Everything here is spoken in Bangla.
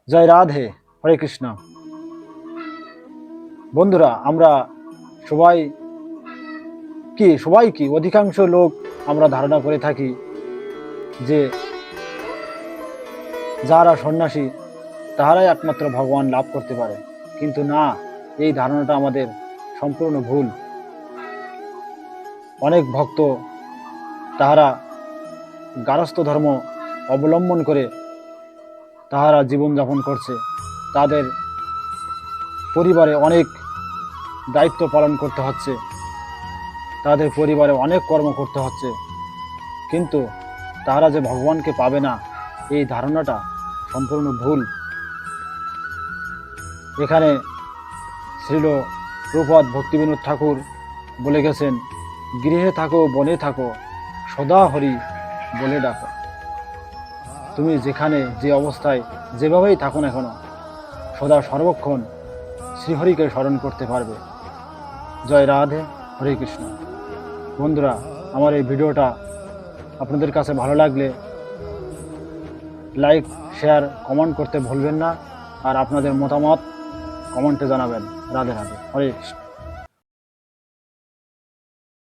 জয় রাধে, হরে কৃষ্ণ। বন্ধুরা, আমরা সবাই সবাই কি অধিকাংশ লোক আমরা ধারণা করে থাকি যে যারা সন্ন্যাসী তাহারাই একমাত্র ভগবান লাভ করতে পারে, কিন্তু না, এই ধারণাটা আমাদের সম্পূর্ণ ভুল। অনেক ভক্ত তাহারা গারস্থ ধর্ম অবলম্বন করে তাহারা জীবনযাপন করছে। তাদের পরিবারে অনেক দায়িত্ব পালন করতে হচ্ছে, তাদের পরিবারে অনেক কর্ম করতে হচ্ছে, কিন্তু তাহারা যে ভগবানকে পাবে না, এই ধারণাটা সম্পূর্ণ ভুল। এখানে শ্রীল প্রভুপাদ ভক্তিবিনোদ ঠাকুর বলে গেছেন, গৃহে থাকো বনে থাকো সদা হরি বলে ডাকো। তুমি যেখানে যে অবস্থায় যেভাবেই থাকো না কেন, সদা সর্বক্ষণ শ্রীহরিকে স্মরণ করতে পারবে। জয় রাধে, হরে কৃষ্ণ। বন্ধুরা, আমার এই ভিডিওটা আপনাদের কাছে ভালো লাগলে লাইক, শেয়ার, কমেন্ট করতে ভুলবেন না। আর আপনাদের মতামত কমেন্টে জানাবেন। রাধে রাধে, হরে কৃষ্ণ।